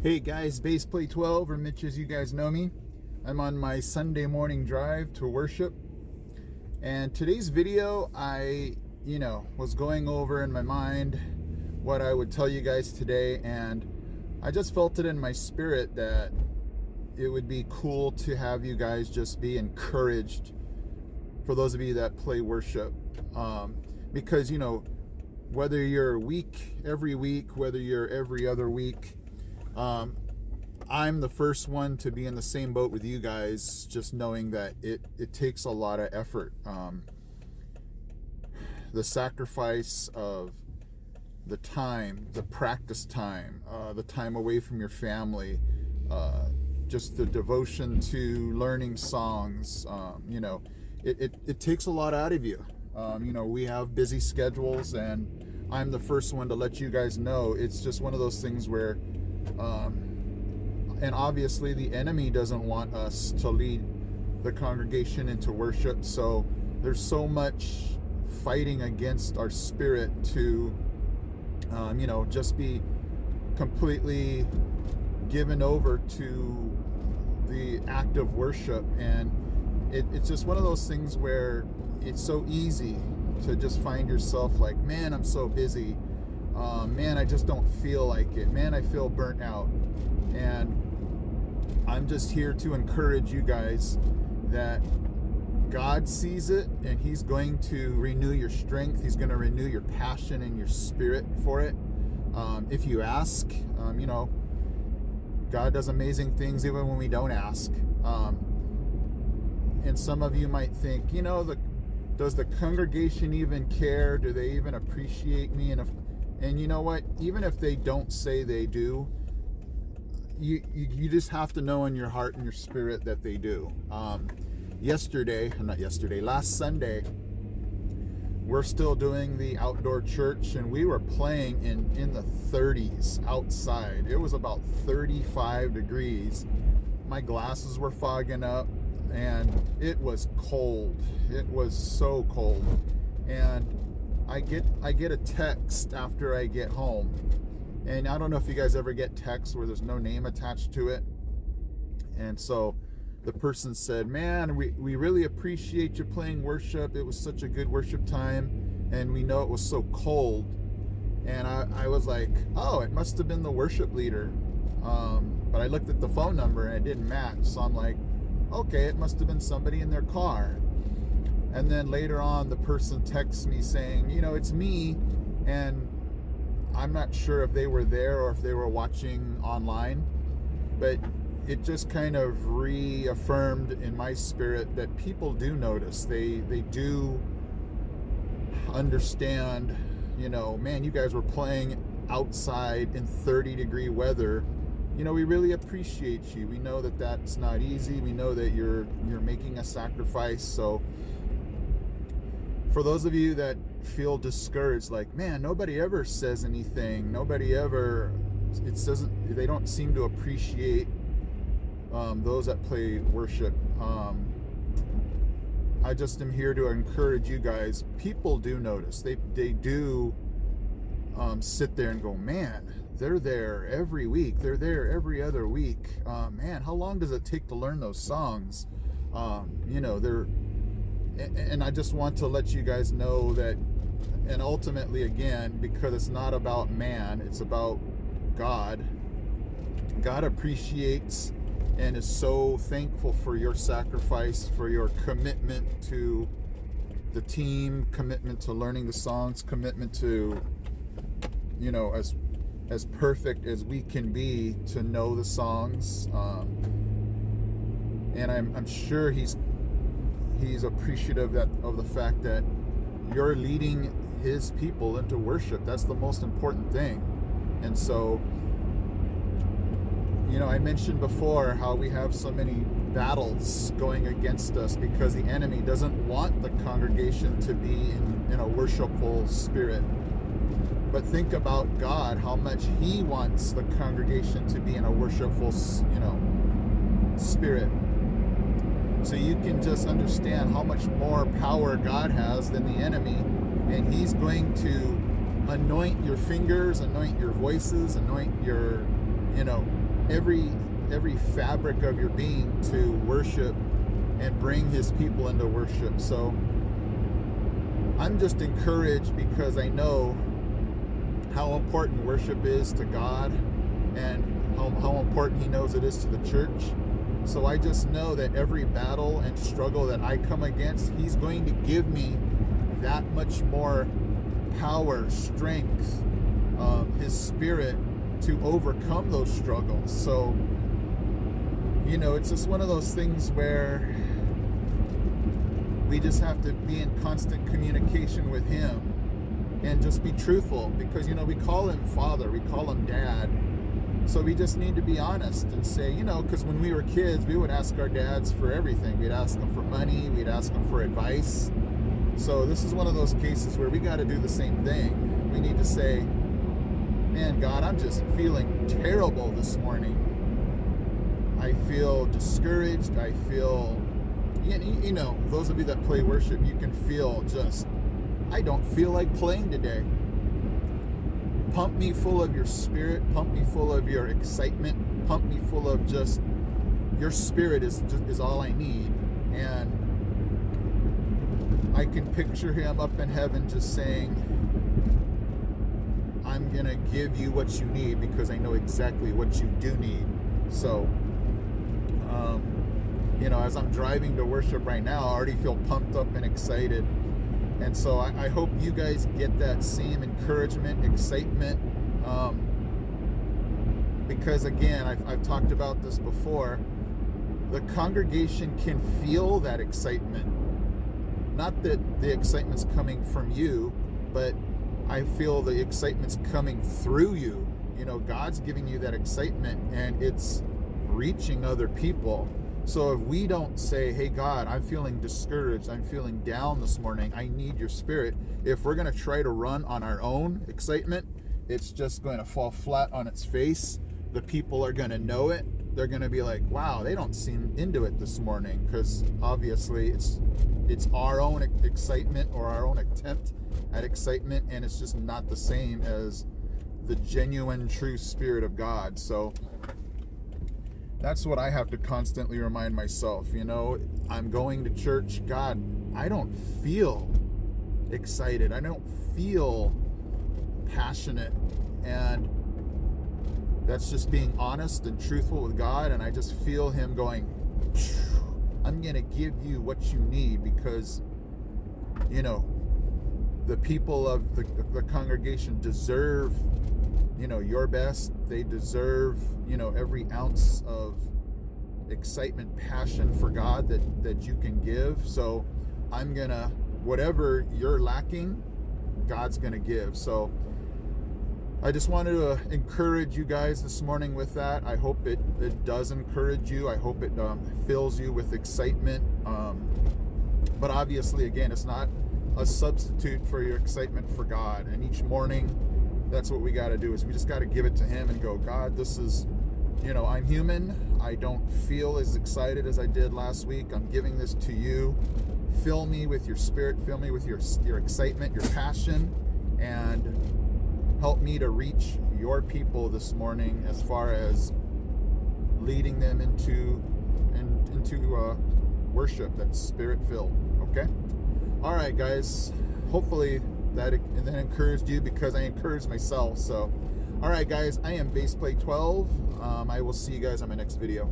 Hey guys, Bass Play 12, or Mitch as you guys know me. I'm on my Sunday morning drive to worship. And today's video, I was going over in my mind what I would tell you guys today, and I just felt it in my spirit that it would be cool to have you guys just be encouraged, for those of you that play worship. Because, whether you're every week, whether you're every other week, I'm the first one to be in the same boat with you guys, just knowing that it takes a lot of effort. The sacrifice of the time, the practice time, the time away from your family, just the devotion to learning songs, it takes a lot out of you. We have busy schedules, and I'm the first one to let you guys know it's just one of those things where and obviously the enemy doesn't want us to lead the congregation into worship, so there's so much fighting against our spirit to just be completely given over to the act of worship. And it's just one of those things where it's so easy to just find yourself like, man, I'm so busy. Man, I just don't feel like it. Man, I feel burnt out. And I'm just here to encourage you guys that God sees it, and He's going to renew your strength. He's going to renew your passion and your spirit for it. If you ask, God does amazing things even when we don't ask. And some of you might think, does the congregation even care? Do they even appreciate me? And you know what? Even if they don't say they do, you just have to know in your heart and your spirit that they do. Last Sunday, we're still doing the outdoor church, and we were playing in the 30s outside. It was about 35 degrees. My glasses were fogging up, and it was cold. It was so cold. And I get a text after I get home, and I don't know if you guys ever get texts where there's no name attached to it. And so the person said, man, we really appreciate you playing worship. It was such a good worship time, and we know it was so cold. And I was like, oh, it must have been the worship leader. But I looked at the phone number and it didn't match. So I'm like, okay, it must have been somebody in their car. And then later on, the person texts me saying, it's me, and I'm not sure if they were there or if they were watching online, but it just kind of reaffirmed in my spirit that people do notice. They do understand, man, you guys were playing outside in 30-degree weather. We really appreciate you. We know that that's not easy. We know that you're making a sacrifice. So for those of you that feel discouraged, like, man, nobody ever says anything, they don't seem to appreciate those that play worship. I just am here to encourage you guys. People do notice. They do sit there and go, man, they're there every week. They're there every other week. Man, how long does it take to learn those songs? And I just want to let you guys know that, and ultimately, again, because it's not about man, it's about God. God appreciates and is so thankful for your sacrifice, for your commitment to the team, commitment to learning the songs, commitment to, as perfect as we can be to know the songs. And I'm sure he's appreciative of the fact that you're leading His people into worship. That's the most important thing. And so, I mentioned before how we have so many battles going against us because the enemy doesn't want the congregation to be in a worshipful spirit. But think about God, how much He wants the congregation to be in a worshipful, spirit. So you can just understand how much more power God has than the enemy, and He's going to anoint your fingers, anoint your voices, anoint your, every fabric of your being to worship and bring his people into worship. So I'm just encouraged because I know how important worship is to God and how important he knows it is to the church. So I just know that every battle and struggle that I come against, he's going to give me that much more power, strength, his spirit to overcome those struggles. So, you know, it's just one of those things where we just have to be in constant communication with him and just be truthful, because, you know, we call him Father, we call him Dad. So we just need to be honest and say, you know, because when we were kids, we would ask our dads for everything. We'd ask them for money, we'd ask them for advice. So this is one of those cases where we got to do the same thing. We need to say, man, God, I'm just feeling terrible this morning. I feel discouraged. I feel, you know, those of you that play worship, you can feel just, I don't feel like playing today. Pump me full of your spirit. Pump me full of your excitement. Pump me full of just, your spirit is all I need. And I can picture him up in heaven just saying, I'm going to give you what you need because I know exactly what you do need. So, you know, as I'm driving to worship right now, I already feel pumped up and excited. And so I hope you guys get that same encouragement, excitement, because again, I've talked about this before, the congregation can feel that excitement. Not that the excitement's coming from you, but I feel the excitement's coming through you. You know, God's giving you that excitement and it's reaching other people. So if we don't say, hey, God, I'm feeling discouraged, I'm feeling down this morning, I need your spirit. If we're going to try to run on our own excitement, it's just going to fall flat on its face. The people are going to know it. They're going to be like, wow, they don't seem into it this morning, because obviously it's our own excitement or our own attempt at excitement, and it's just not the same as the genuine, true Spirit of God. So that's what I have to constantly remind myself. You know, I'm going to church. God, I don't feel excited. I don't feel passionate. And that's just being honest and truthful with God. And I just feel him going, I'm going to give you what you need, because, you know, the people of the congregation deserve, you know, your best. They deserve, you know, every ounce of excitement, passion for God that you can give. So I'm gonna, whatever you're lacking, God's gonna give. So I just wanted to encourage you guys this morning with that. I hope it does encourage you. I hope it fills you with excitement. But obviously, again, it's not a substitute for your excitement for God. And each morning, that's what we got to do, is we just got to give it to him and go, God, this is, you know, I'm human. I don't feel as excited as I did last week. I'm giving this to you. Fill me with your spirit. Fill me with your excitement, your passion, and help me to reach your people this morning as far as leading them into worship that's spirit-filled. Okay? All right, guys. Hopefully that encouraged you, because I encouraged myself. So, all right, guys, I am Baseplay 12. I will see you guys on my next video.